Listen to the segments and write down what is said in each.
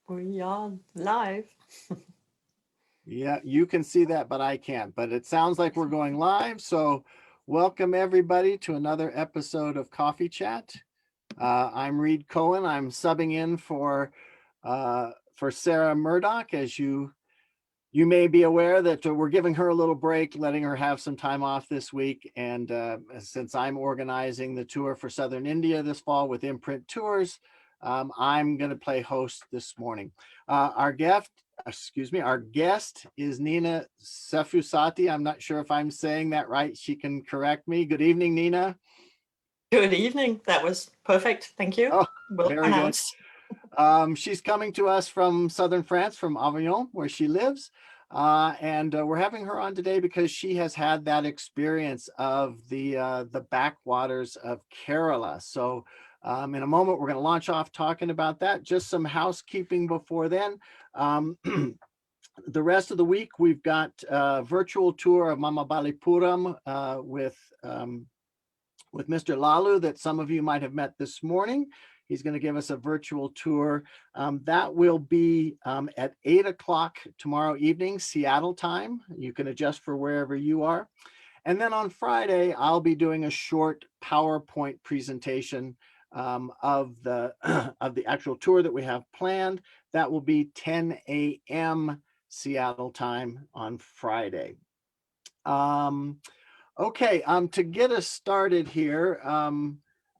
We are live. Yeah, you can see that, but I can't. But it sounds like we're going live. So, welcome everybody to another episode of Coffee Chat. I'm Reed Cohen. I'm subbing in for Sarah Murdoch. As you may be aware that we're giving her a little break, letting her have some time off this week. And since I'm organizing the tour for Southern India this fall with Imprint Tours, I'm going to play host this morning. Our guest is Nina Seffusatti. I'm not sure if I'm saying that right. She can correct me. Good evening, Nina. Good evening. That was perfect. Thank you. Oh, Well very good. pronounced. She's coming to us from southern France, from Avignon, where she lives. And we're having her on today because she has had that experience of the backwaters of Kerala. So in a moment, we're going to launch off talking about that. Just some housekeeping before then. Um, the rest of the week, we've got a virtual tour of Mamabalipuram with Mr. Lalu that some of you might have met this morning. He's going to give us a virtual tour. That will be at 8 o'clock tomorrow evening, Seattle time. You can adjust for wherever you are. And then on Friday, I'll be doing a short PowerPoint presentation of the of the actual tour that we have planned. That will be 10 a.m. Seattle time on Friday. Um, Okay, to get us started here,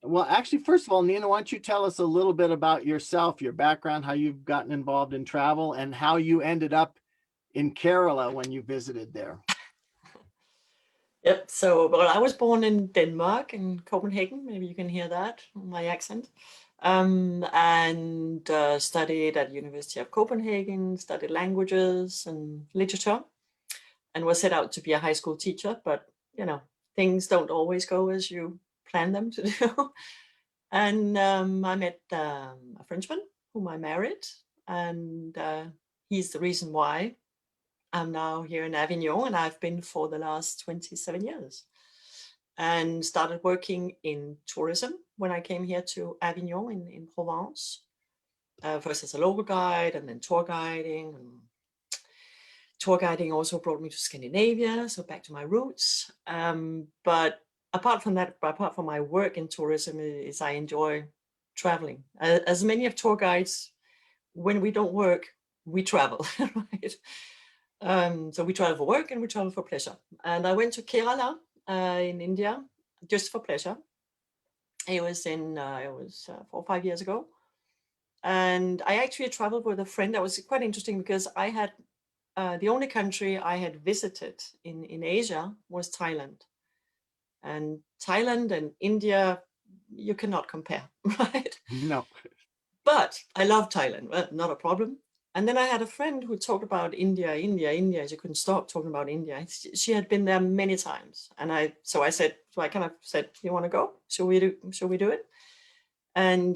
well, actually, first of all, Nina, why don't you tell us a little bit about yourself, your background, how you've gotten involved in travel, and how you ended up in Kerala when you visited there? Yep. Well, I was born in Denmark, in Copenhagen. Maybe you can hear that, my accent. And studied at University of Copenhagen, studied languages and literature, and was set out to be a high school teacher. But, you know, things don't always go as you plan them to do. And I met a Frenchman whom I married, and he's the reason why I'm now here in Avignon, and I've been for the last 27 years. And started working in tourism when I came here to Avignon in Provence, first as a local guide and then tour guiding. And tour guiding also brought me to Scandinavia, so back to my roots. But apart from that, apart from my work in tourism, is I enjoy traveling. As many of tour guides, when we don't work, we travel, right? So we travel for work and we travel for pleasure. And I went to Kerala in India just for pleasure. It was 4 or 5 years ago, and I actually traveled with a friend. That was quite interesting because I had the only country I had visited in Asia was Thailand, and Thailand and India you cannot compare, right? No. But I love Thailand, well, not a problem. And then I had a friend who talked about India, India, India. She couldn't stop talking about India. She had been there many times, and I kind of said, "You want to go? Shall we do? Shall we do it?" And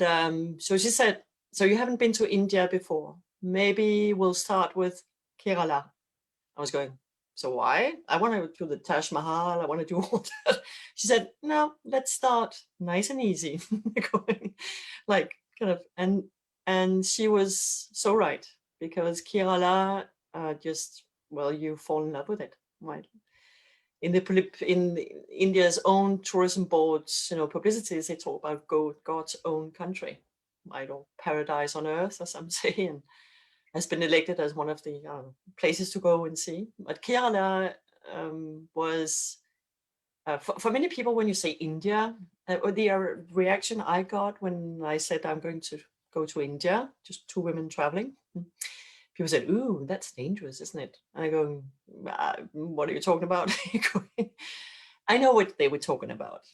so she said, "So you haven't been to India before? Maybe we'll start with Kerala." I was going, "So why? I want to do the Taj Mahal. I want to do all that." She said, "No, let's start nice and easy." Going like kind of, and she was so right, because Kerala just, well, you fall in love with it, right? In India's own tourism boards, publicities, they talk about God's own country, right, or paradise on earth, as some say, and has been elected as one of the places to go and see. But Kerala was, for many people, when you say India, or the reaction I got when I said I'm going to go to India, just two women traveling, people said, "Ooh, that's dangerous, isn't it?" And I go, "What are you talking about?" I know what they were talking about.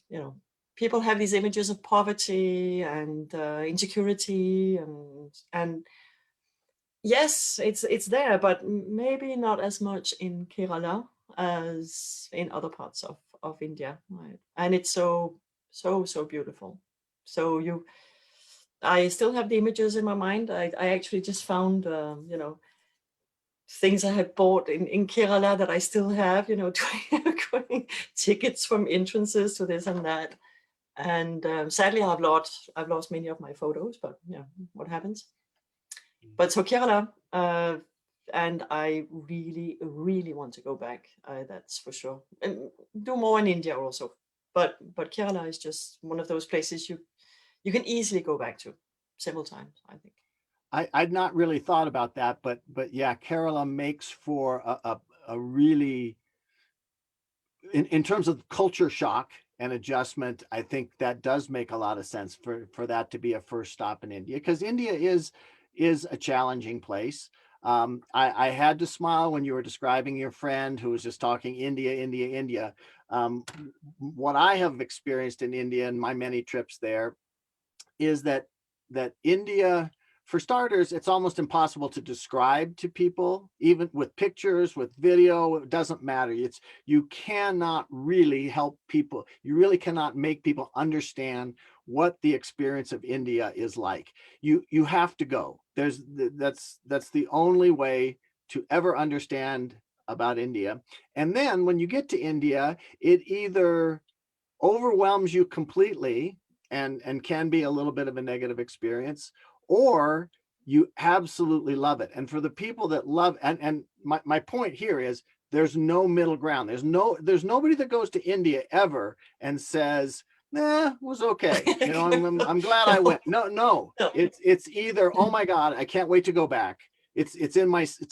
People have these images of poverty and insecurity, and yes, it's there, but maybe not as much in Kerala as in other parts of India, right? And it's so beautiful. So I still have the images in my mind. I actually just found, things I had bought in Kerala that I still have, tickets from entrances to this and that. And sadly, I've lost many of my photos, but what happens? But so Kerala, and I really, really want to go back. That's for sure, and do more in India also. But Kerala is just one of those places you can easily go back to several times, I think. I'd not really thought about that, but yeah, Kerala makes for a really, in terms of culture shock and adjustment, I think that does make a lot of sense for that to be a first stop in India, because India is a challenging place. I had to smile when you were describing your friend who was just talking India, India, India. What I have experienced in India and my many trips there is that India, for starters, it's almost impossible to describe to people, even with pictures, with video. It doesn't matter. You cannot really help people. You really cannot make people understand what the experience of India is like. You have to go. That's the only way to ever understand about India. And then when you get to India, it either overwhelms you completely and can be a little bit of a negative experience, or you absolutely love it. And for the people that love, and my point here is there's no middle ground. There's nobody that goes to India ever and says, nah, it was okay. You know, I'm glad I No, went. No, no. it's either, oh my God, I can't wait to go back. It's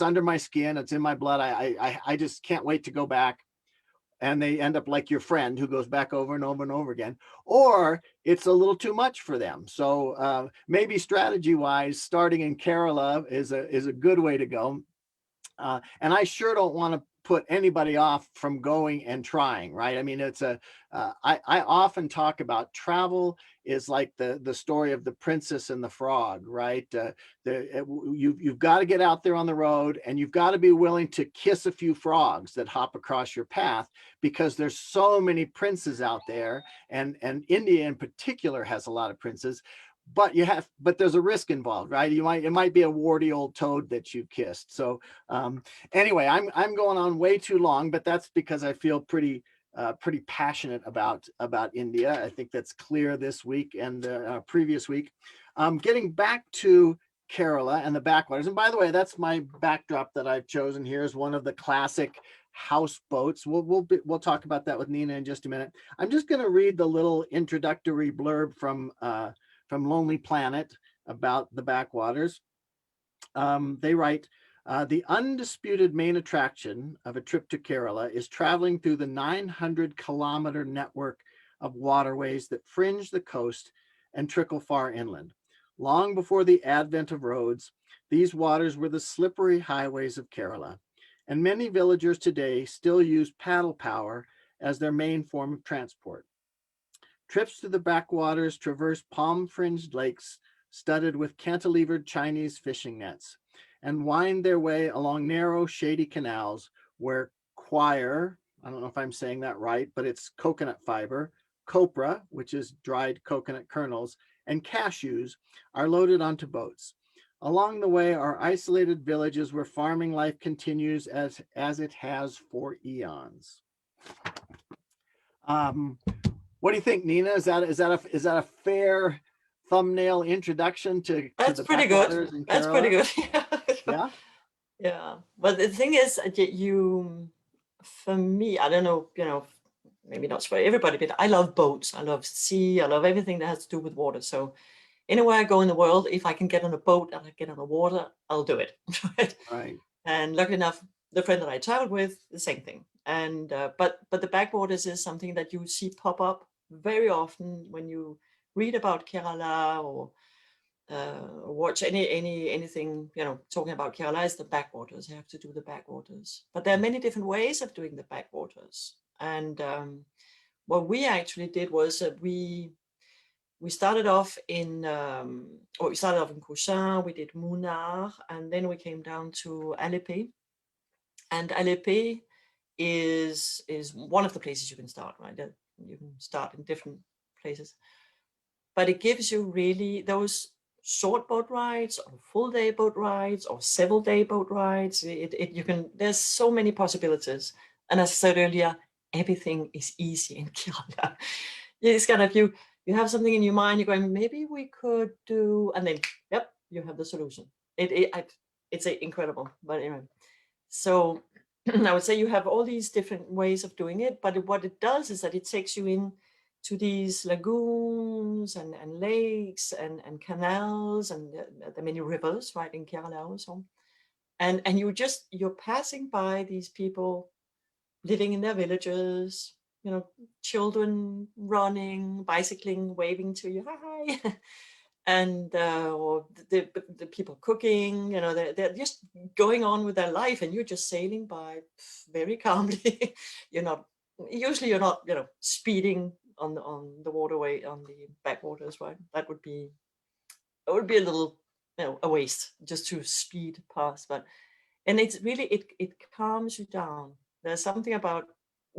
under my skin. It's in my blood. I just can't wait to go back. And they end up like your friend who goes back over and over and over again, or it's a little too much for them. So maybe strategy wise, starting in Kerala is a good way to go. And I sure don't want to put anybody off from going and trying, right? I mean, I often talk about travel is like the story of the princess and the frog, right? You've got to get out there on the road, and you've got to be willing to kiss a few frogs that hop across your path, because there's so many princes out there, and India in particular has a lot of princes. But there's a risk involved, right? It might be a warty old toad that you kissed. So anyway, I'm going on way too long, but that's because I feel pretty passionate about India. I think that's clear this week and previous week. Getting back to Kerala and the backwaters, and by the way, that's my backdrop that I've chosen here is one of the classic houseboats. We'll talk about that with Nina in just a minute. I'm just going to read the little introductory blurb from Lonely Planet about the backwaters. They write, the undisputed main attraction of a trip to Kerala is traveling through the 900-kilometer network of waterways that fringe the coast and trickle far inland. Long before the advent of roads, these waters were the slippery highways of Kerala, and many villagers today still use paddle power as their main form of transport. Trips to the backwaters traverse palm-fringed lakes studded with cantilevered Chinese fishing nets, and wind their way along narrow, shady canals where coir, I don't know if I'm saying that right, but it's coconut fiber, copra, which is dried coconut kernels, and cashews are loaded onto boats. Along the way are isolated villages where farming life continues as it has for eons. What do you think, Nina? Is that a fair thumbnail introduction to That's the pretty good. backwaters in That's pretty Kerala? good. Yeah. Yeah. But the thing is, for me, I don't know, maybe not for everybody, but I love boats. I love sea. I love everything that has to do with water. So anywhere I go in the world, if I can get on a boat and I get on the water, I'll do it. Right? Right. And luckily enough, the friend that I traveled with, the same thing. And but the backwaters is something that you see pop up very often when you read about Kerala or watch anything talking about Kerala. Is the backwaters. You have to do the backwaters, but there are many different ways of doing the backwaters. And what we actually did was we started off in Cochin. We did Munnar, and then we came down to Alеппе. And Alеппе is one of the places you can start, right? You can start in different places, but it gives you really those short boat rides or full day boat rides or several day boat rides. There's so many possibilities. And as I said earlier, everything is easy in Kerala. It's kind of you have something in your mind, you're going, maybe we could do, and then, yep, you have the solution. It's incredible. But anyway, so I would say you have all these different ways of doing it, but what it does is that it takes you in to these lagoons and lakes and canals and the many rivers, right, in Kerala also. And you're passing by these people living in their villages, children running, bicycling, waving to you, hi. And or the people cooking, they're just going on with their life, and you're just sailing by very calmly. you're not Usually you're not, speeding on the waterway, on the backwaters, right? It would be a little, a waste just to speed past. But and it's really, it calms you down. There's something about,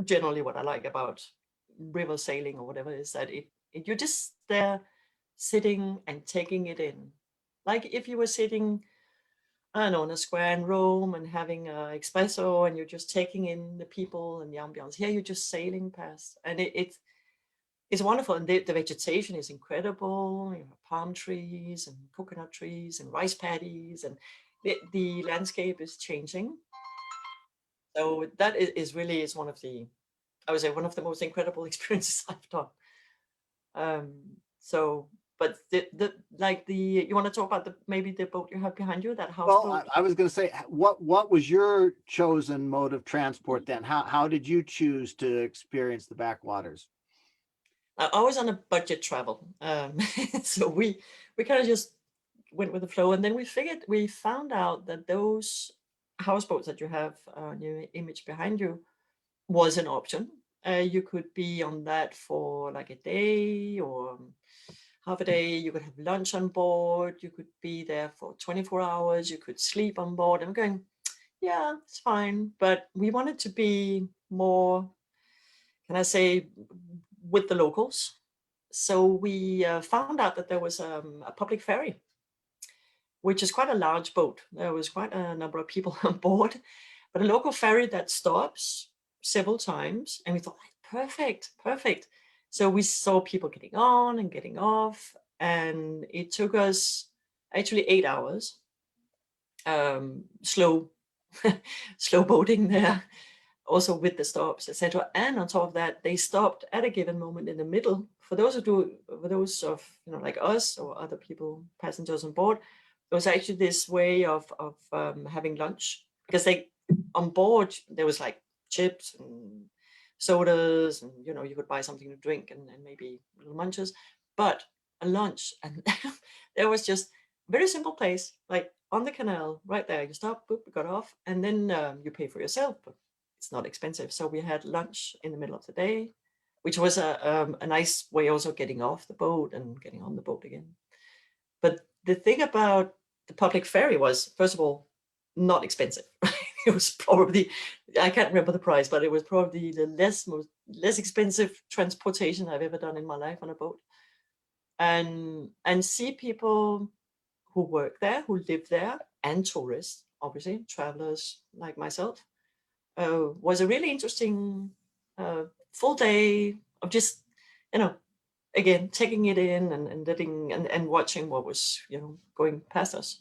generally what I like about river sailing or whatever, is that you're just there sitting and taking it in, like if you were sitting, I don't know, in a square in Rome and having a espresso, and you're just taking in the people and the ambiance. Here you're just sailing past, and it's wonderful. And the vegetation is incredible. You have palm trees and coconut trees and rice paddies, and the landscape is changing. So that is one of the, I would say, one of the most incredible experiences I've done. So, but you want to talk about maybe the boat you have behind you, that Well, houseboat? I was going to say, what was your chosen mode of transport then? How did you choose to experience the backwaters? I was on a budget travel, so we kind of just went with the flow, and then we found out that those houseboats that you have on your image behind you was an option. You could be on that for like a day or half a day. You could have lunch on board. You could be there for 24 hours. You could sleep on board. I'm going, yeah, it's fine. But we wanted to be more, can I say, with the locals. So we found out that there was a public ferry, which is quite a large boat. There was quite a number of people on board, but a local ferry that stops several times. And we thought, perfect, perfect. So we saw people getting on and getting off, and it took us actually 8 hours, slow, slow boating there, also with the stops, etc. And on top of that, they stopped at a given moment in the middle. For those of like us or other people, passengers on board, it was actually this way of having lunch, because they on board there was like chips and sodas, and you could buy something to drink and maybe little munches, but a lunch. And there was just a very simple place, like on the canal right there. You stop, boop, you got off, and then you pay for yourself, but it's not expensive. So we had lunch in the middle of the day, which was a nice way also getting off the boat and getting on the boat again. But the thing about the public ferry was, first of all, not expensive. It was probably, I can't remember the price, but it was probably the less expensive transportation I've ever done in my life on a boat. And see people who work there, who live there, and tourists, obviously, travelers like myself, was a really interesting full day of just, you know, again, taking it in and letting and watching what was, going past us.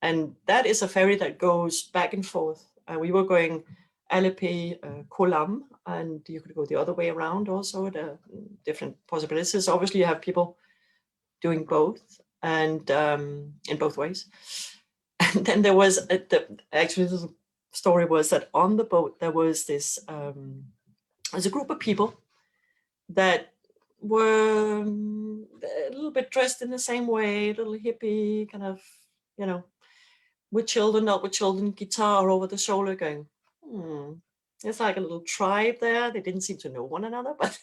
And that is a ferry that goes back and forth. We were going Alleppey, Kolam, and you could go the other way around also. The different possibilities. Obviously, you have people doing both, and in both ways. And then there was actually the story was that on the boat there was there's a group of people that were a little bit dressed in the same way, a little hippie kind of, you know, with children, not with children, guitar over the shoulder, going, It's like a little tribe there. They didn't seem to know one another, but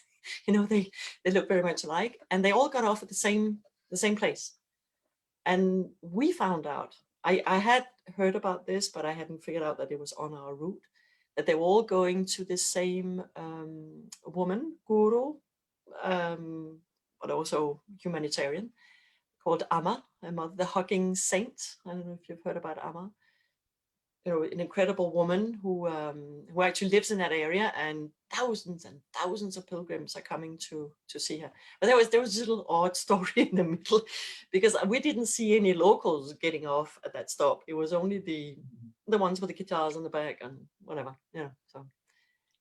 they look very much alike, and they all got off at the same place. And we found out, I had heard about this, but I hadn't figured out that it was on our route, that they were all going to the same woman, guru, but also humanitarian, called Amma, the hugging saint. I don't know if you've heard about Amma. an incredible woman who actually lives in that area, and thousands of pilgrims are coming to see her. But there was this little odd story in the middle, because we didn't see any locals getting off at that stop. It was only the ones with the guitars in the back and whatever,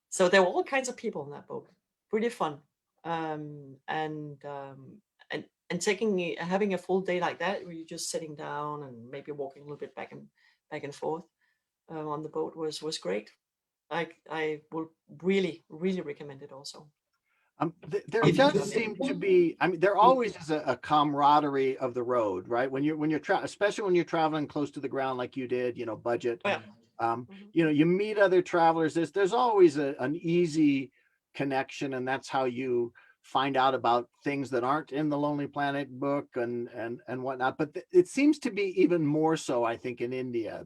So there were all kinds of people on that boat. Pretty fun, and having a full day like that, where you're just sitting down and maybe walking a little bit back and forth on the boat was great. I will really recommend it also. There does seem to be, I mean, there always is a camaraderie of the road, right? When you're especially when you're traveling close to the ground like you did, budget. Oh, yeah. You meet other travelers. There's always an easy connection, and that's how you find out about things that aren't in the Lonely Planet book and whatnot. But it seems to be even more so, I think, in India.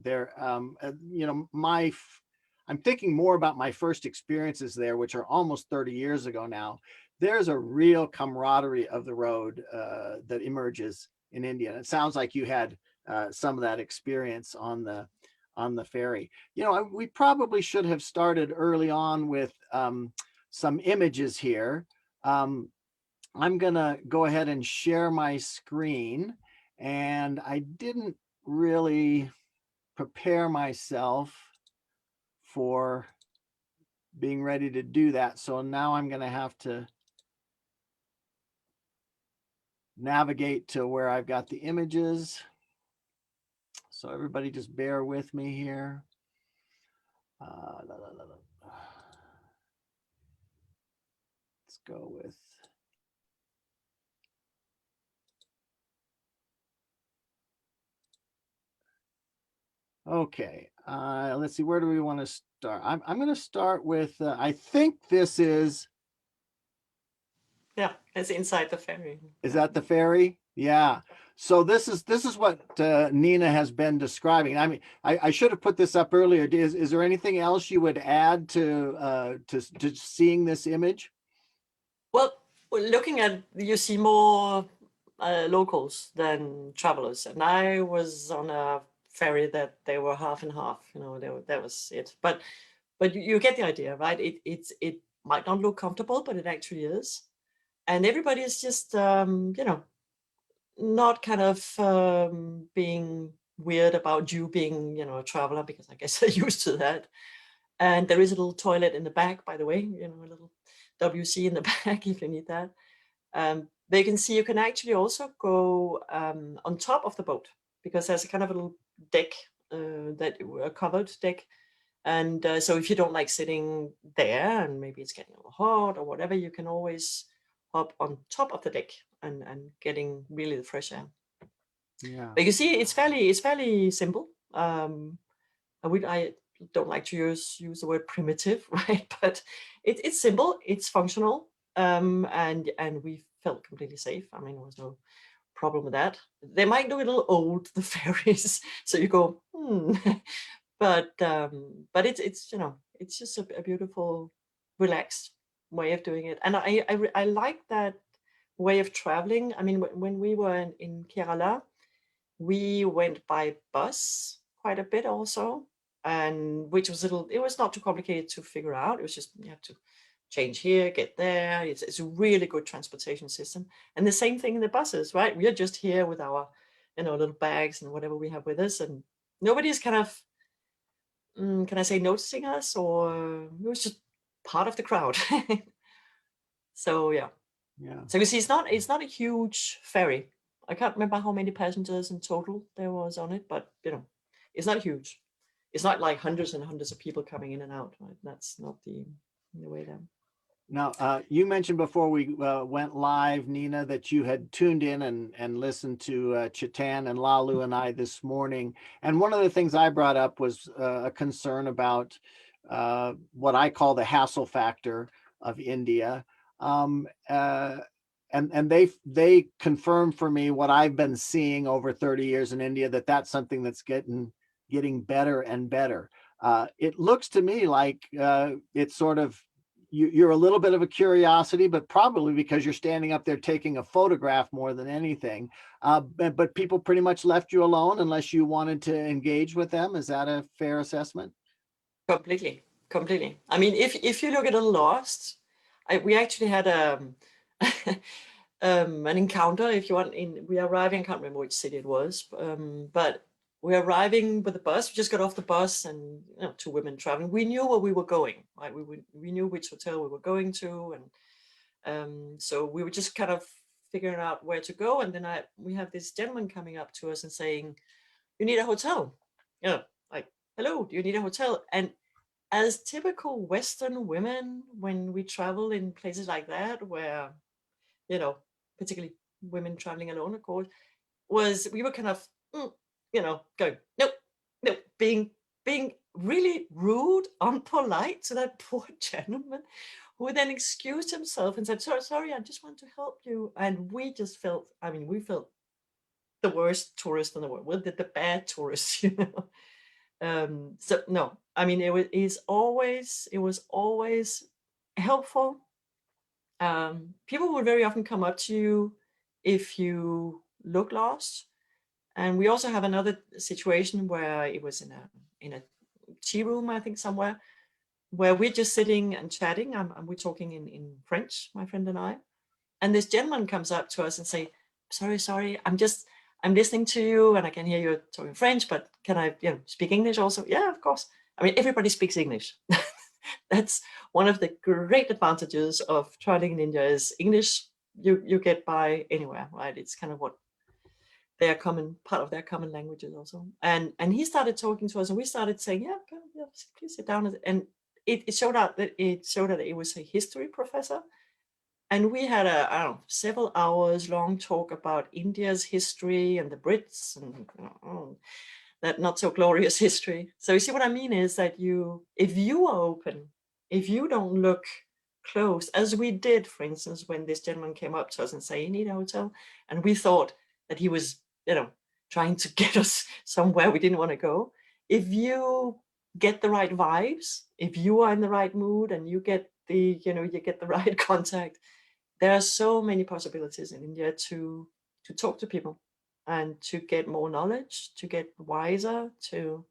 I'm thinking more about my first experiences there, which are almost 30 years ago now. There's a real camaraderie of the road that emerges in India. And it sounds like you had some of that experience on the ferry. We probably should have started early on with some images here. I'm gonna go ahead and share my screen, and I didn't really prepare myself for being ready to do that. So now I'm going to have to navigate to where I've got the images. So everybody just bear with me here. Let's go with. Okay, let's see, where do we want to start? I'm going to start with, I think this is. Yeah, it's inside the ferry. Is that the ferry? Yeah. So this is what Nina has been describing. I mean, I should have put this up earlier. Is there anything else you would add to seeing this image? Well, looking at, you see more locals than travelers, and I was on a ferry that they were half and half. That was it. But you get the idea, right? It might not look comfortable, but it actually is, and everybody is just not kind of being weird about you being a traveler, because I guess they're used to that. And there is a little toilet in the back, by the way, a little WC in the back if you need that. But you can see you can actually also go on top of the boat, because there's a kind of a little deck, a covered deck. And so if you don't like sitting there and maybe it's getting a little hot or whatever, you can always hop on top of the deck and getting really the fresh air. Yeah. But you see, it's fairly simple. I don't like to use the word primitive, right? But it's simple, it's functional, and we felt completely safe. I mean, there was no problem with that. They might look a little old, the ferries, so you go, but it's it's just a beautiful, relaxed way of doing it, and I like that way of traveling. I mean, when we were in Kerala, we went by bus quite a bit also, and which was it was not too complicated to figure out. It was just you have to change here, get there. It's a really good transportation system. And the same thing in the buses, right? We are just here with our little bags and whatever we have with us, and nobody's kind of can I say noticing us, or it was just part of the crowd. So yeah. So you see, it's not a huge ferry. I can't remember how many passengers in total there was on it, but it's not huge. It's not like hundreds and hundreds of people coming in and out, right? That's not the way there. Now, you mentioned before we went live, Nina, that you had tuned in and listened to Chetan and Lalu and I this morning. And one of the things I brought up was a concern about what I call the hassle factor of India. And they confirmed for me what I've been seeing over 30 years in India, that's something that's getting better and better. It looks to me like it's sort of you're a little bit of a curiosity, but probably because you're standing up there taking a photograph more than anything. But people pretty much left you alone unless you wanted to engage with them. Is that a fair assessment? Completely, completely. I mean, if you look at Lost, we actually had an encounter, if you want. We are arriving, I can't remember which city it was, but we're arriving with the bus. We just got off the bus, and two women traveling. We knew where we were going, right? We knew which hotel we were going to, and so we were just kind of figuring out where to go. And then we have this gentleman coming up to us and saying, "You need a hotel." Like, "Hello, do you need a hotel?" And as typical Western women, when we travel in places like that, where, particularly women traveling alone, of course, we were kind of, going, "Nope, nope," being really rude, unpolite to that poor gentleman, who then excused himself and said, sorry, I just want to help you." And we just felt, we felt the worst tourist in the world. We're the bad tourists, So no, it was always helpful. People would very often come up to you if you look lost. And we also have another situation where it was in a tea room, I think, somewhere, where we're just sitting and chatting. We're talking in French, my friend and I. And this gentleman comes up to us and say, sorry, I'm listening to you and I can hear you talking French, but can I speak English also? Yeah, of course. Everybody speaks English. That's one of the great advantages of traveling in India is English. You get by anywhere, right? It's kind of what part of their common languages also. And he started talking to us, and we started saying, "Yeah, please sit down." And it showed that it was a history professor. And we had several hours long talk about India's history and the Brits and that not so glorious history. So you see what I mean is that if you are open, if you don't look close, as we did, for instance, when this gentleman came up to us and said, "You need a hotel," and we thought that he was, trying to get us somewhere we didn't want to go. If you get the right vibes, if you are in the right mood and you get the right contact, there are so many possibilities in India to talk to people and to get more knowledge, to get wiser. The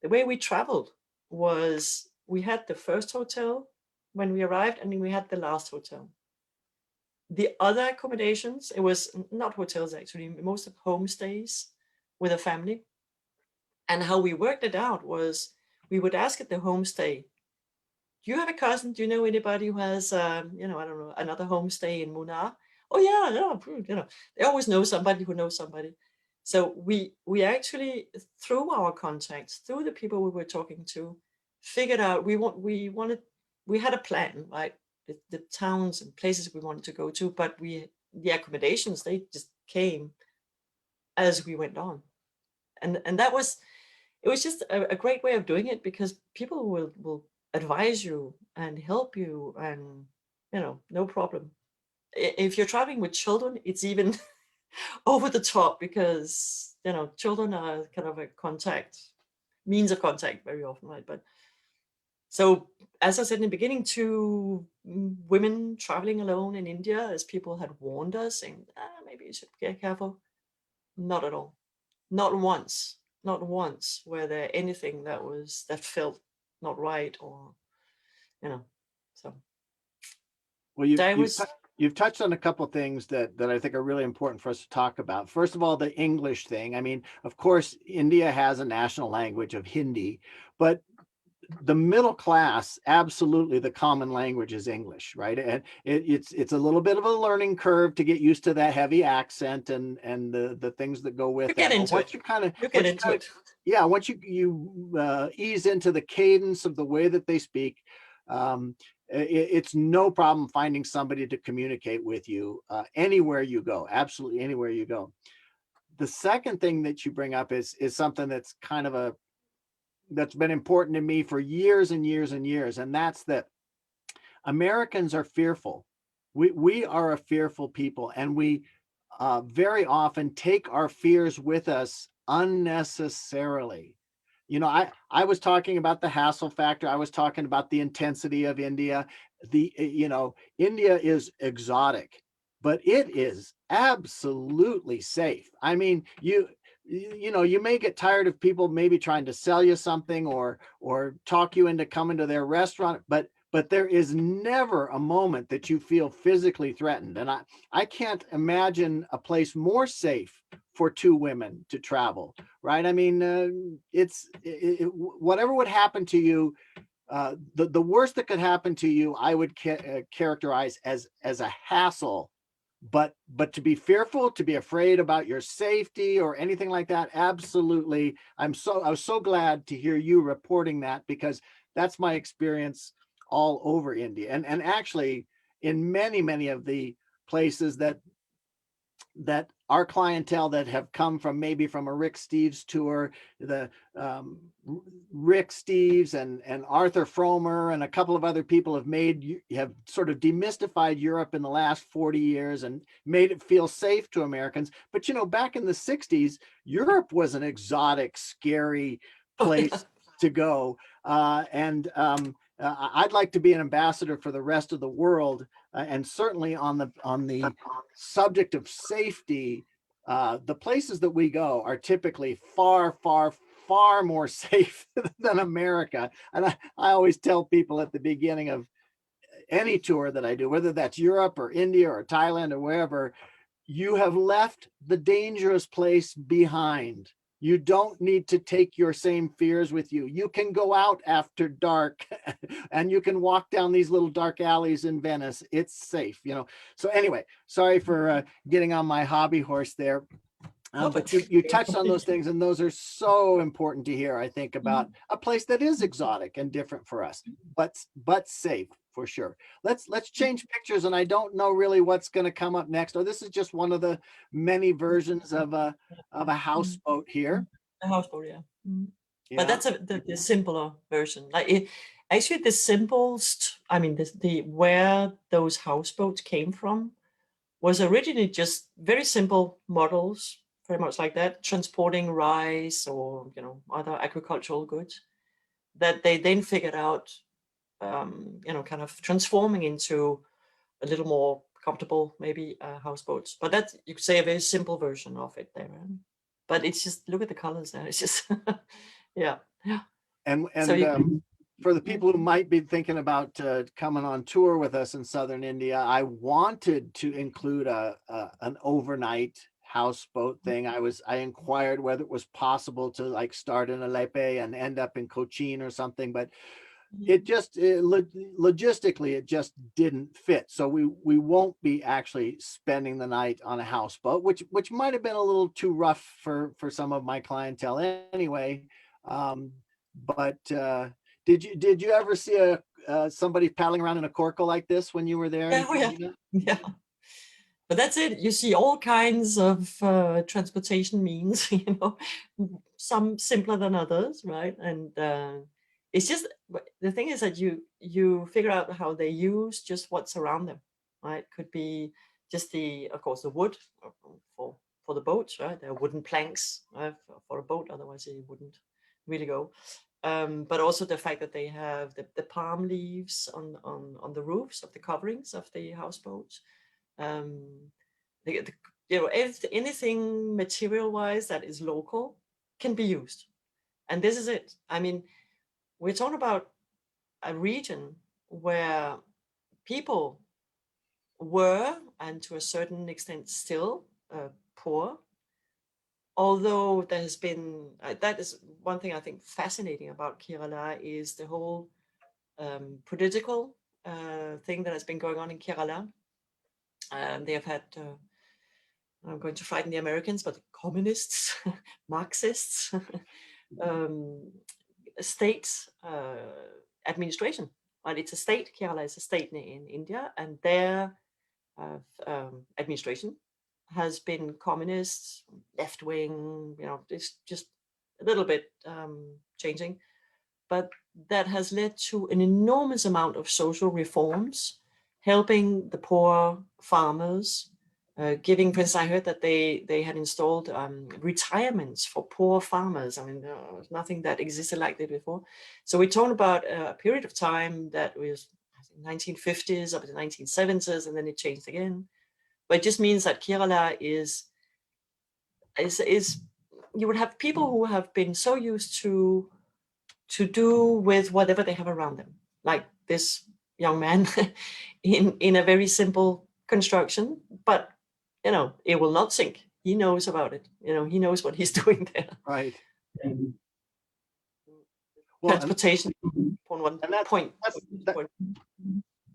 way we traveled was we had the first hotel when we arrived, and then we had the last hotel. The other accommodations, it was not hotels actually, most of homestays with a family. And how we worked it out was we would ask at the homestay, "Do you have a cousin? Do you know anybody who has, I don't know, another homestay in Munnar?" "Oh yeah, they always know somebody who knows somebody." So we actually, through our contacts, through the people we were talking to, figured out we had a plan, right? The towns and places we wanted to go to, but the accommodations, they just came as we went on, and that was it was just a great way of doing it, because people will advise you and help you, and no problem. If you're traveling with children, it's even over the top, because children are kind of a means of contact very often, right? But so, as I said in the beginning, to women traveling alone in India, as people had warned us, saying, maybe you should get careful. Not at all. Not once. Not once were there anything that felt not right, or so. Well, I was you've touched on a couple of things that I think are really important for us to talk about. First of all, the English thing. Of course, India has a national language of Hindi, but the middle class, absolutely, the common language is English, right? And it's a little bit of a learning curve to get used to that heavy accent and the things that go with you that. get But into it. yeah, once you ease into the cadence of the way that they speak, it's no problem finding somebody to communicate with you anywhere you go. Absolutely anywhere you go. The second thing that you bring up is something that's that's been important to me for years and years and years, and that's that Americans are fearful. We are a fearful people, and we very often take our fears with us unnecessarily. I was talking about the hassle factor. I was talking about the intensity of India. India is exotic, but it is absolutely safe. I mean, you may get tired of people maybe trying to sell you something or talk you into coming to their restaurant, but there is never a moment that you feel physically threatened. And I can't imagine a place more safe for two women to travel, right? I mean, whatever would happen to you, the worst that could happen to you, I would characterize as a hassle. But to be fearful, to be afraid about your safety or anything like that, absolutely. I was so glad to hear you reporting that, because that's my experience all over India, and actually in many of the places that our clientele that have come from maybe from a Rick Steves tour, the Rick Steves and Arthur Fromer and a couple of other people have sort of demystified Europe in the last 40 years and made it feel safe to Americans. But back in the 60s, Europe was an exotic, scary Oh, yeah. place to go. I'd like to be an ambassador for the rest of the world, and certainly on the subject of safety. The places that we go are typically far more safe than America. And I always tell people at the beginning of any tour that I do, whether that's Europe or India or Thailand or wherever, you have left the dangerous place behind. You don't need to take your same fears with you. You can go out after dark and you can walk down these little dark alleys in Venice. It's safe, So anyway, sorry for getting on my hobby horse there. But you touched on those things, and those are so important to hear, I think, about a place that is exotic and different for us, but safe for sure. Let's change pictures, and I don't know really what's going to come up next. Oh, this is just one of the many versions of a houseboat here. A houseboat, yeah. Yeah. But that's the simpler version. Actually, the simplest. I mean, the where those houseboats came from was originally just very simple models, very much like that, transporting rice or other agricultural goods that they then figured out, kind of transforming into a little more comfortable, maybe houseboats. But that's, you could say, a very simple version of it there. But it's just, look at the colors there. It's just, yeah. And So for the people who might be thinking about coming on tour with us in Southern India, I wanted to include an overnight houseboat thing. I inquired whether it was possible to like start in Aleppo and end up in Cochin or something, but logistically it just didn't fit. So we won't be actually spending the night on a houseboat, which might have been a little too rough for some of my clientele anyway. But did you ever see somebody paddling around in a corco like this when you were there? Yeah. But that's it. You see all kinds of transportation means, some simpler than others, right? And it's just, the thing is that you figure out how they use just what's around them, right? Could be just of course, the wood for the boats, right? There are wooden planks, right, for a boat, otherwise it wouldn't really go. But also the fact that they have the palm leaves on the roofs of the coverings of the houseboats. Anything material-wise that is local can be used, and this is it. I mean, we're talking about a region where people were, and to a certain extent still, poor. Although there has been, that is one thing I think fascinating about Kerala, is the whole political thing that has been going on in Kerala. They have had, I'm going to frighten the Americans, but communists, Marxists, state administration. Well, it's a state. Kerala is a state in India, and their administration has been communist, left wing. It's just a little bit changing, but that has led to an enormous amount of social reforms, helping the poor farmers, giving, for instance, I heard that they had installed retirements for poor farmers. I mean, there was nothing that existed like that before. So we're talking about a period of time that was, I think, 1950s up to 1970s, and then it changed again. But it just means that Kerala is you would have people who have been so used to do with whatever they have around them, like this young man in a very simple construction, but it will not sink. He knows about it. He knows what he's doing there. Right. Well, Transportation on one and point.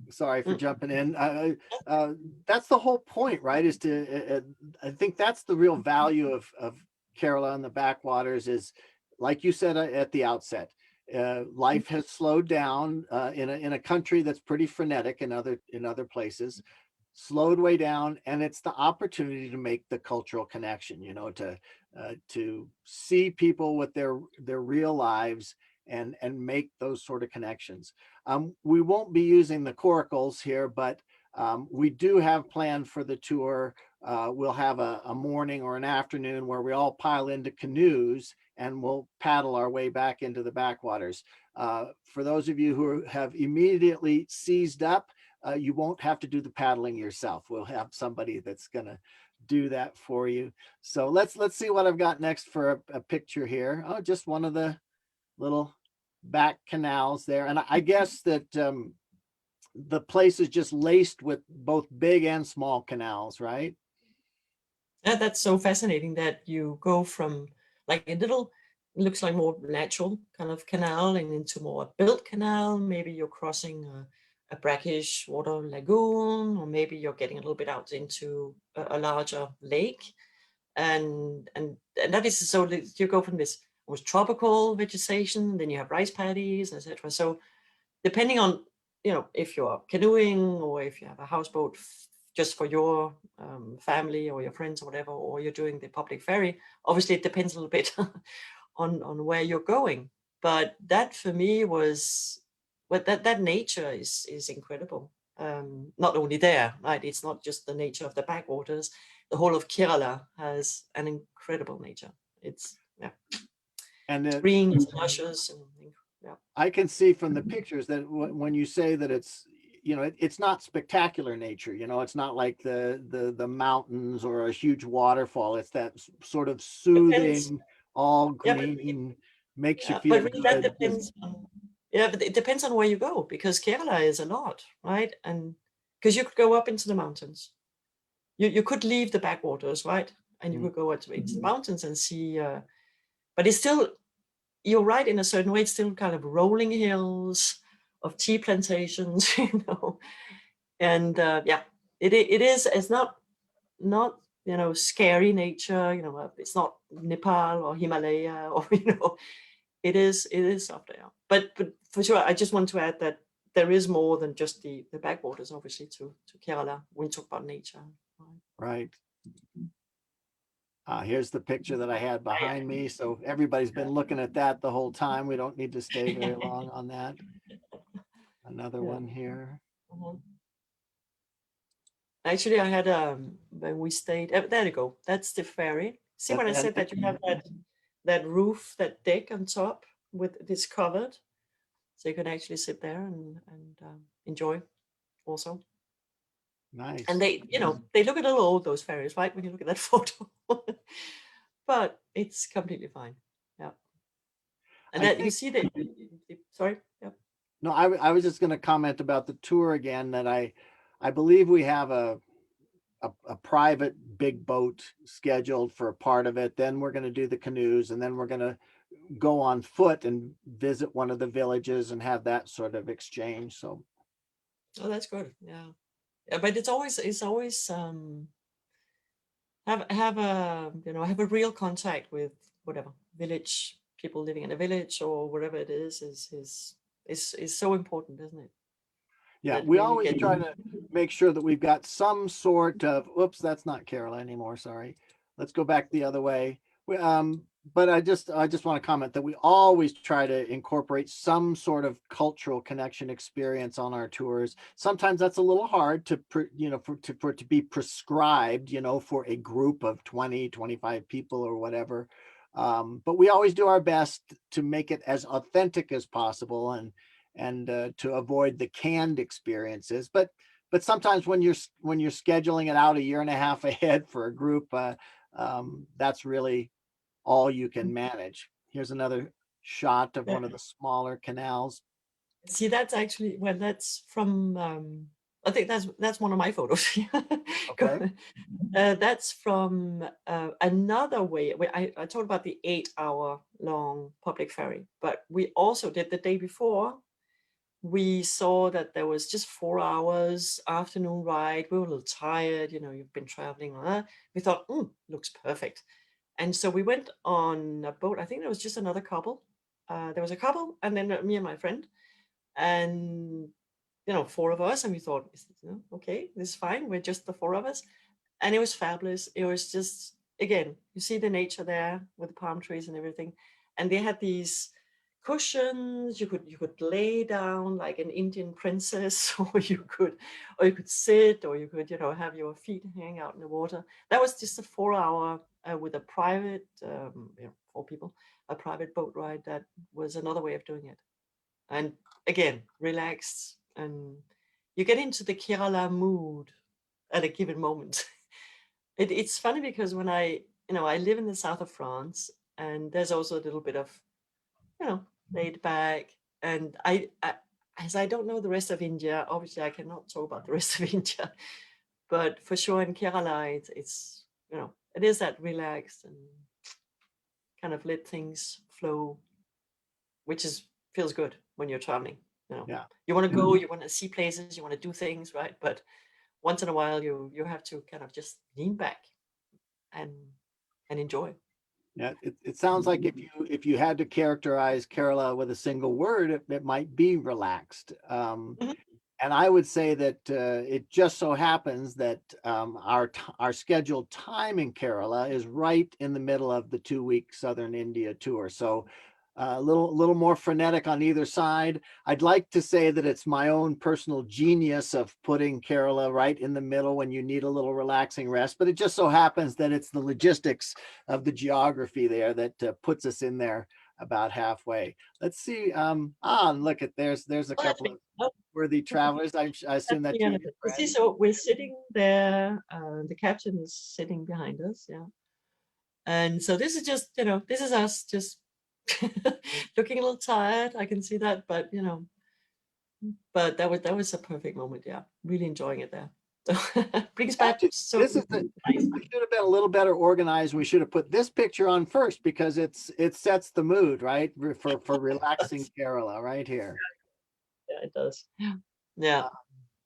sorry for jumping in. That's the whole point, right? Is to I think that's the real value of Kerala and the backwaters is, like you said at the outset, life has slowed down in a country that's pretty frenetic in other places, slowed way down, and it's the opportunity to make the cultural connection. To see people with their real lives and make those sort of connections. We won't be using the coracles here, but we do have planned for the tour. We'll have a morning or an afternoon where we all pile into canoes and we'll paddle our way back into the backwaters. For those of you who have immediately seized up, you won't have to do the paddling yourself. We'll have somebody that's going to do that for you. So let's see what I've got next for a picture here. Oh, just one of the little back canals there. And I guess that the place is just laced with both big and small canals, right? Yeah, that's so fascinating that you go from like a little, looks like more natural kind of canal and into more a built canal. Maybe you're crossing a brackish water lagoon, or maybe you're getting a little bit out into a larger lake. And that is so that you go from this almost tropical vegetation, then you have rice paddies, etc. So depending on if you're canoeing or if you have a houseboat just for your family or your friends or whatever, or you're doing the public ferry, obviously it depends a little bit on where you're going. But that for me was, well, that nature is incredible. Not only there, right? It's not just the nature of the backwaters. The whole of Kerala has an incredible nature. It's And it, green, it's luscious, and yeah. I can see from the pictures that when you say that it's, it's not spectacular nature, it's not like the mountains or a huge waterfall. It's that sort of Depends. soothing, all Yeah, green, makes you yeah, feel but really that good. depends on, yeah, but it depends on where you go, because Kerala is a lot, right? And because you could go up into the mountains, you could leave the backwaters, right? And you could go into the mountains and see, but it's still, you're right in a certain way, it's still kind of rolling hills of tea plantations, and yeah, it is, it's not scary nature, it's not Nepal or Himalaya or it is up there. But for sure, I just want to add that there is more than just the backwaters, obviously, to Kerala when you talk about nature. Right. Here's the picture that I had behind me. So everybody's been looking at that the whole time. We don't need to stay very long on that. Another one here. Mhm. Actually, I had when we stayed. There you go. That's the ferry. See when I said that you have that roof, that deck on top with it's covered, so you can actually sit there and enjoy also. Nice. And they look a little old, those ferries, right? When you look at that photo, but it's completely fine. Yeah, and that you see that. Sorry. Yeah. No, I was just going to comment about the tour again, that I believe we have a private big boat scheduled for a part of it. Then we're going to do the canoes, and then we're going to go on foot and visit one of the villages and have that sort of exchange. So, Oh, that's good. Yeah, yeah, but it's always have a have a real contact with whatever village, people living in a village or whatever it is so important, isn't it? yeah, That we when you always get try to make sure that we've got some sort of, oops, that's not Kerala anymore. Sorry. Let's go back the other way. But I just want to comment that we always try to incorporate some sort of cultural connection experience on our tours. Sometimes that's a little hard to, for it to be prescribed, for a group of 20, 25 people or whatever. But we always do our best to make it as authentic as possible and to avoid the canned experiences. But sometimes when you're scheduling it out a year and a half ahead for a group, that's really all you can manage. Here's another shot of Yeah. one of the smaller canals. See, that's actually, well, that's from, I think that's one of my photos. Okay. That's from another way. I told about the 8 hour long public ferry, but we also did the day before. We saw that there was just 4 hours afternoon ride. We were a little tired, you've been traveling. We thought, looks perfect. And so we went on a boat. I think there was just another couple. There was a couple, and then me and my friend, and four of us. And we thought, okay, this is fine. We're just the four of us, and it was fabulous. It was just, again, you see the nature there with the palm trees and everything, and they had these cushions. You could lay down like an Indian princess, or you could sit, or you could have your feet hang out in the water. That was just a 4 hour with a private, 4 people, a private boat ride. That was another way of doing it, and again, relaxed, and you get into the Kerala mood at a given moment. It's funny because when I live in the south of France, and there's also a little bit of, laid back. And as I don't know the rest of India, obviously I cannot talk about the rest of India, but for sure in Kerala, it's it is that relaxed and kind of let things flow, which feels good when you're traveling. Yeah. You want to go, you want to see places, you want to do things, right? But once in a while, you have to kind of just lean back and enjoy. Yeah. It sounds like if you had to characterize Kerala with a single word, it might be relaxed. Mhm. And I would say that it just so happens that our scheduled time in Kerala is right in the middle of the 2 week Southern India tour. So a little more frenetic on either side. I'd like to say that it's my own personal genius of putting Kerala right in the middle when you need a little relaxing rest, but it just so happens that it's the logistics of the geography there that puts us in there about halfway. Let's see. Look at there's a Oh, that's couple me. of Oh, worthy travelers. I that's assume that's me. you And and your you see, friend. so we're sitting there. The captain is sitting behind us. Yeah. And so this is just, this is us just looking a little tired. I can see that, but but that was a perfect moment. Yeah, really enjoying it there. So brings back Actually, so this is nice. I should have been a little better organized. We should have put this picture on first because it sets the mood, right? For relaxing Kerala right here. Yeah, it does. Yeah. Uh,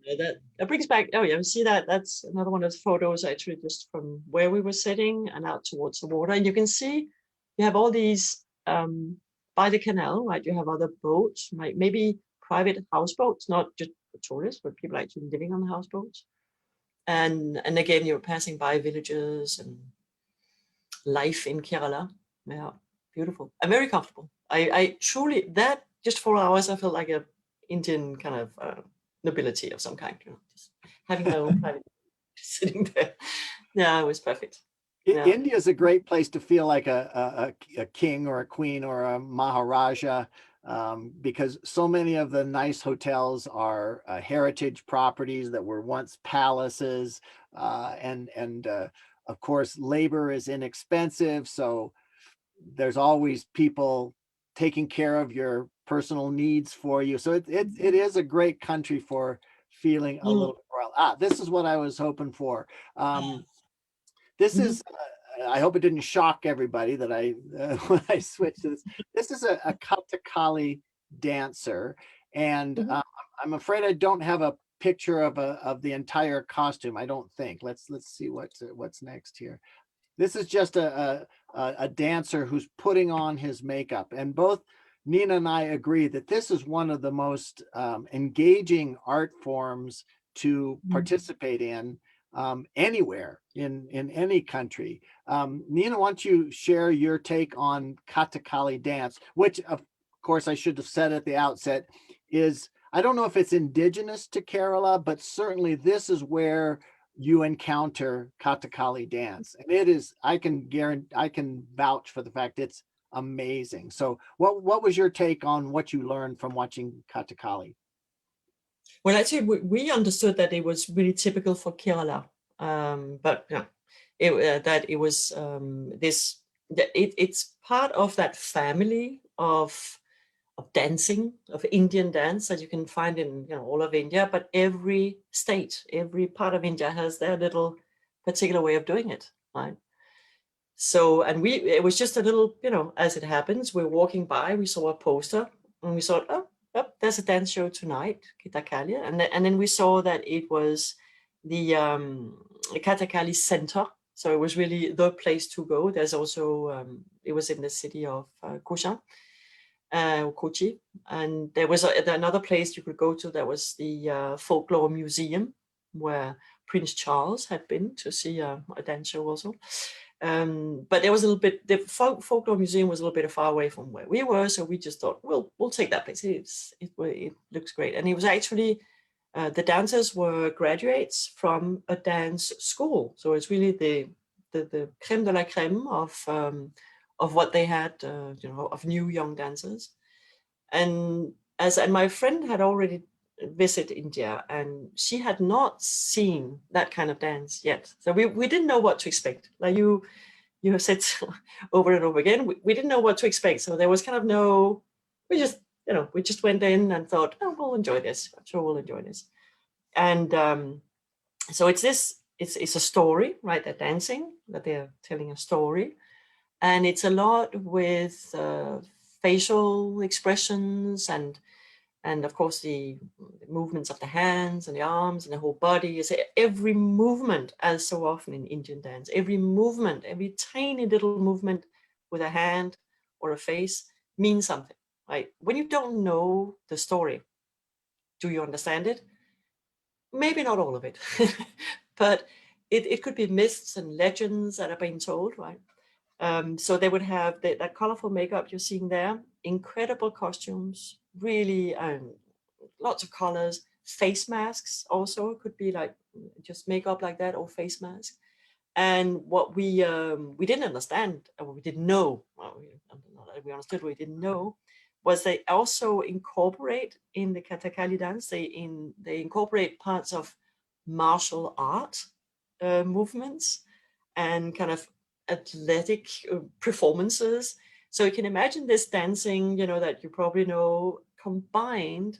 Yeah, that brings back. Oh yeah, see that? That's another one of those photos actually, just from where we were sitting and out towards the water, and you can see you have all these by the canal, right? You have other boats, like maybe private houseboats, not just for tourists, but people actually living on the houseboats. And again, you're passing by villages and life in Kerala. Yeah, beautiful and very comfortable. I truly, that just 4 hours, I felt like a Indian kind of nobility of some kind. Just having my own private sitting there. Yeah, it was perfect. Yeah. India is a great place to feel like a king or a queen or a maharaja, because so many of the nice hotels are heritage properties that were once palaces, and of course labor is inexpensive, so there's always people taking care of your personal needs for you. So it is a great country for feeling a Mm. little royal. This is what I was hoping for. This Mhm. is, I hope it didn't shock everybody that when I switched to this. This is a Katakalli dancer, and Mhm. I'm afraid I don't have a picture of the entire costume. I don't think. Let's see what's next here. This is just a dancer who's putting on his makeup, and both Nina and I agree that this is one of the most engaging art forms to Mhm. participate in. anywhere in any country. Nina, why don't you share your take on Katakalli dance, which of course I should have said at the outset is, I don't know if it's indigenous to Kerala, but certainly this is where you encounter Katakalli dance. And it is, I can vouch for the fact it's amazing. So what was your take on what you learned from watching Katakalli? Well, actually, we understood that it was really typical for Kerala, but yeah, that it was this. That it's part of that family of dancing, of Indian dance that you can find in all of India. But every state, every part of India has their little particular way of doing it, right? So, and it was just a little, as it happens, we're walking by, we saw a poster, and we thought, oh, there's a dance show tonight, Katakalli, and then we saw that it was the Katakalli Center. So it was really the place to go. There's also, it was in the city of Kochi, and there was another place you could go to. That was the Folklore Museum, where Prince Charles had been to see a dance show also. But there was a little bit, the Folklore Museum was a little bit far away from where we were, so we just thought, we'll take that place. It looks great, and it was actually the dancers were graduates from a dance school, so it's really the creme de la creme of what they had, of new young dancers. And my friend had already visited India, and she had not seen that kind of dance yet. So we didn't know what to expect. Like you have said over and over again, we didn't know what to expect. So there was kind of no, we just went in and thought, oh, we'll enjoy this. I'm sure we'll enjoy this. And so it's a story, right? They're dancing, that they're telling a story. And it's a lot with facial expressions and of course the movements of the hands and the arms and the whole body. Is every movement, as so often in Indian dance, every movement, every tiny little movement with a hand or a face means something, right? When you don't know the story, do you understand it? Maybe not all of it, but it could be myths and legends that are being told, right? So they would have that colorful makeup you're seeing there, incredible costumes, really lots of colors, face masks also could be like just makeup like that or face mask. And what we didn't understand, or we didn't know, well, we understood, what we didn't know, was they also incorporate in the Katakalli dance, they incorporate parts of martial art movements and kind of athletic performances. So you can imagine this dancing, that you probably know, combined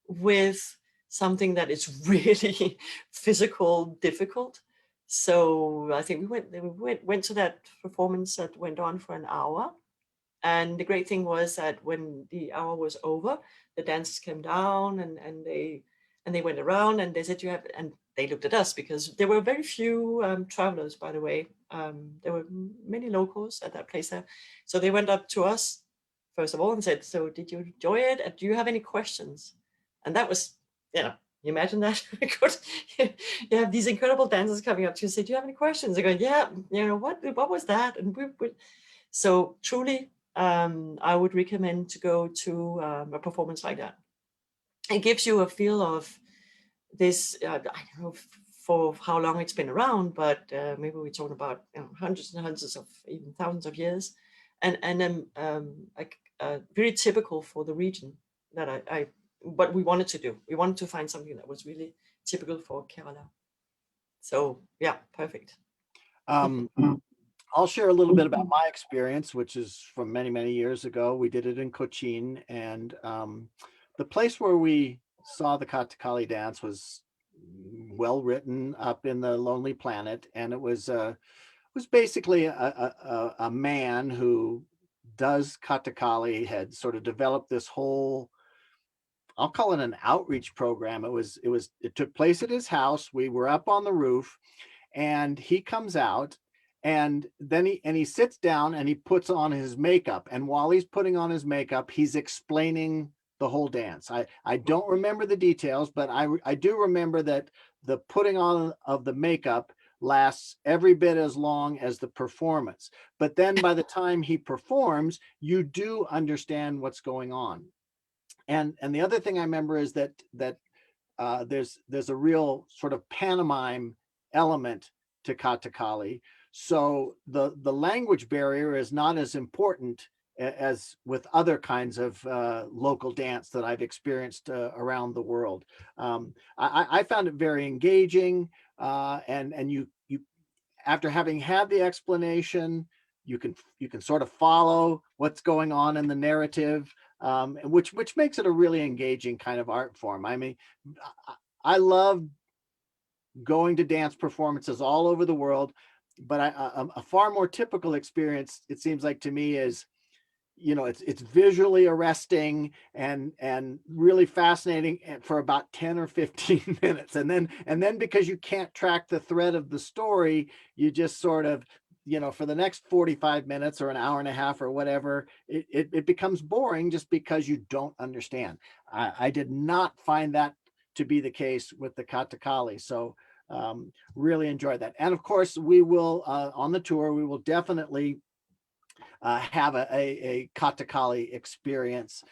with something that is really physical, difficult. So I think we went to that performance that went on for an hour. And the great thing was that when the hour was over, the dancers came down and they went around and they said, and they looked at us because there were very few travelers, by the way. There were many locals at that place there. So they went up to us, first of all, and said, so did you enjoy it? And do you have any questions? And that was, you imagine that. You have these incredible dancers coming up to you and say, do you have any questions? They're going, yeah, what was that? And so truly, I would recommend to go to a performance like that. It gives you a feel of this, I don't know for how long it's been around, but maybe we're talking about hundreds and hundreds of, even thousands of years, and then very typical for the region that what we wanted to do. We wanted to find something that was really typical for Kerala. So yeah, perfect. I'll share a little bit about my experience, which is from many, many years ago. We did it in Cochin, and the place where we saw the Katakalli dance was well written up in the Lonely Planet, and it was basically a man who does Katakalli had sort of developed this whole, I'll call it an outreach program. It took place at his house. We were up on the roof, and he comes out, and then he sits down and he puts on his makeup. And while he's putting on his makeup, he's explaining the whole dance. I don't remember the details, but I do remember that the putting on of the makeup lasts every bit as long as the performance. But then by the time he performs, you do understand what's going on. And the other thing I remember is that there's a real sort of pantomime element to Katakalli. So the language barrier is not as important as with other kinds of local dance that I've experienced around the world. I found it very engaging, and you after having had the explanation, you can sort of follow what's going on in the narrative, which makes it a really engaging kind of art form. I mean, I love going to dance performances all over the world, but a far more typical experience, it seems like to me, is, you know, it's visually arresting and really fascinating for about 10 or 15 minutes, and then because you can't track the thread of the story, you just sort of, you know, for the next 45 minutes or an hour and a half or whatever, it becomes boring just because you don't understand. I did not find that to be the case with the Katakalli. So really enjoyed that. And of course, we will, on the tour, we will definitely have a Katakalli experience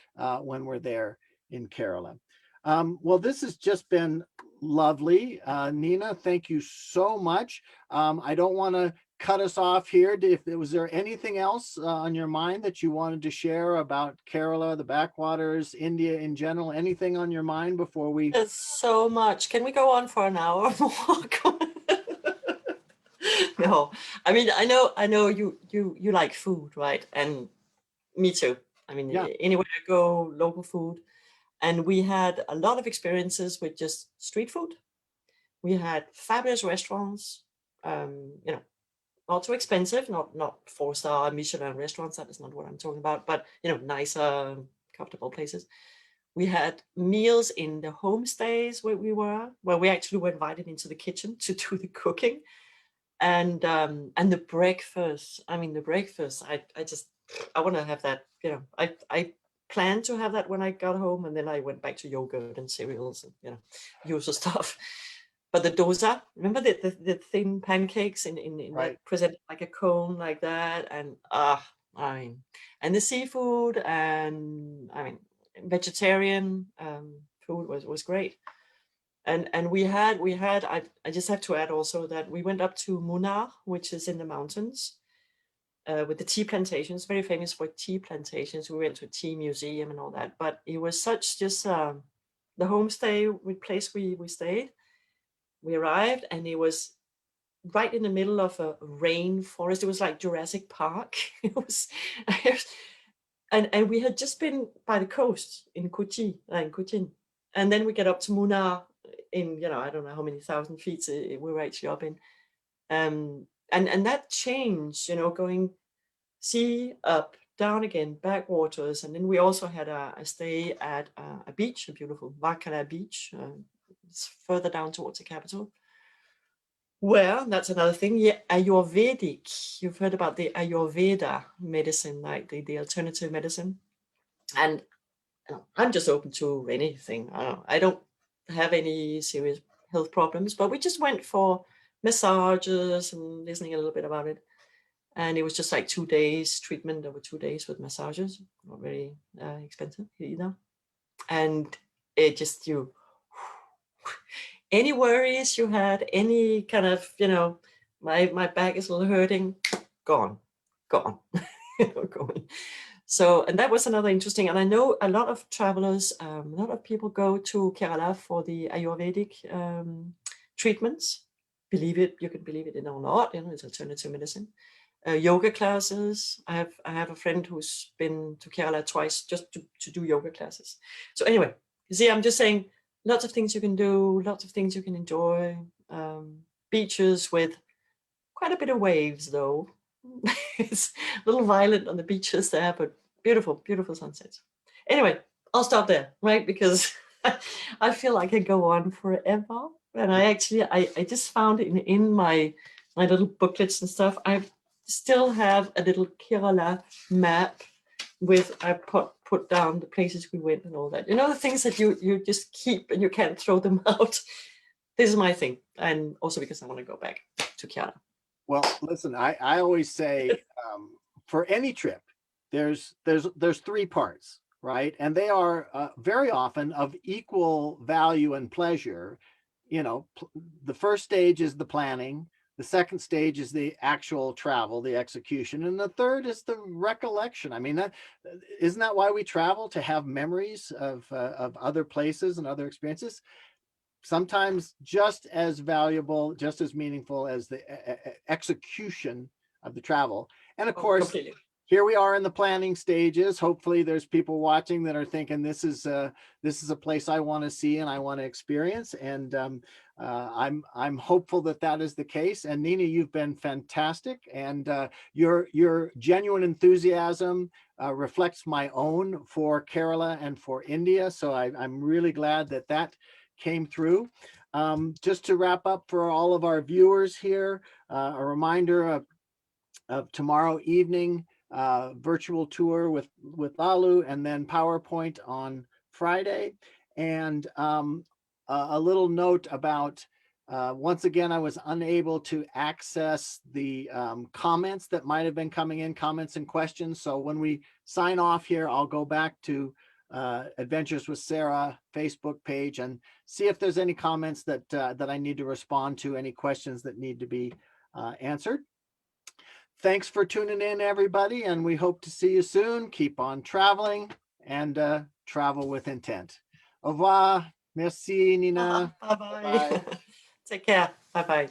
when we're there in Kerala. Well, this has just been lovely. Nina, thank you so much. I don't want to cut us off here. Was there anything else on your mind that you wanted to share about Kerala, the backwaters, India in general? Anything on your mind before we? There's so much. Can we go on for an hour more? No, I mean, I know you like food, right? And me too. I mean, Yeah. anywhere I go, local food. And we had a lot of experiences with just street food. We had fabulous restaurants, you know, not too expensive, not 4-star Michelin restaurants. That is not what I'm talking about, but you know, nicer, comfortable places. We had meals in the homestays where we actually were invited into the kitchen to do the cooking, and the breakfast. I mean, the breakfast. I want to have that. You know, I planned to have that when I got home, and then I went back to yogurt and cereals and, you know, usual stuff. But the dosa, remember the thin pancakes in Right. that presented like a cone like that, and I mean, and the seafood, and I mean, vegetarian food was great. And we had I just have to add also that we went up to Munnar, which is in the mountains, with the tea plantations, very famous for tea plantations. We went to a tea museum and all that, but it was such just the homestay place we stayed. We arrived and it was right in the middle of a rainforest. It was like Jurassic Park. It was, and we had just been by the coast in Kochi, in Cochin, and then we get up to Munnar in, you know, I don't know how many thousand feet we were actually up in, and that change, you know, going sea up, down again, backwaters, and then we also had a stay at a beach, a beautiful Vakala beach. It's further down towards the capital. Well, that's another thing. Yeah, Ayurvedic. You've heard about the Ayurveda medicine, like the alternative medicine. And you know, I'm just open to anything. I don't have any serious health problems, but we just went for massages and listening a little bit about it. And it was just like 2 days treatment over 2 days with massages, not very expensive either. And it just, you, any worries you had, any kind of, you know, my back is a little hurting, gone, gone, going. So, and that was another interesting, and I know a lot of travelers, a lot of people go to Kerala for the Ayurvedic treatments. Believe it, you can believe it or not, you know, it's alternative medicine. Yoga classes. I have a friend who's been to Kerala twice just to do yoga classes. So anyway, you see, I'm just saying, lots of things you can do, lots of things you can enjoy. Beaches with quite a bit of waves, though. It's a little violent on the beaches there, but beautiful, beautiful sunsets. Anyway, I'll stop there, right? Because I feel like I go on forever. And I just found in my little booklets and stuff, I still have a little Kerala map with I put down the places we went and all that. You know, the things that you just keep and you can't throw them out. this is my thing, and also because I want to go back to Kiara. Well, listen, I always say for any trip, there's three parts, right? And they are very often of equal value and pleasure. You know, the first stage is the planning. The second stage is the actual travel, the execution. And the third is the recollection. I mean, isn't that why we travel? To have memories of other places and other experiences? Sometimes just as valuable, just as meaningful as the execution of the travel. And of course, completely. Here we are in the planning stages. Hopefully there's people watching that are thinking this is a place I want to see and I want to experience. And I'm hopeful that that is the case. And Nina, you've been fantastic. And your genuine enthusiasm reflects my own for Kerala and for India. So I'm really glad that that came through. Just to wrap up for all of our viewers here, a reminder of tomorrow evening, virtual tour with Lalu, and then PowerPoint on Friday. And a little note about, once again, I was unable to access the comments that might have been coming in, comments and questions. So when we sign off here, I'll go back to Adventures with Sarah Facebook page and see if there's any comments that I need to respond to, any questions that need to be answered. Thanks for tuning in, everybody, and we hope to see you soon. Keep on traveling and travel with intent. Au revoir. Merci, Nina. Bye-bye. Bye. Take care. Bye-bye.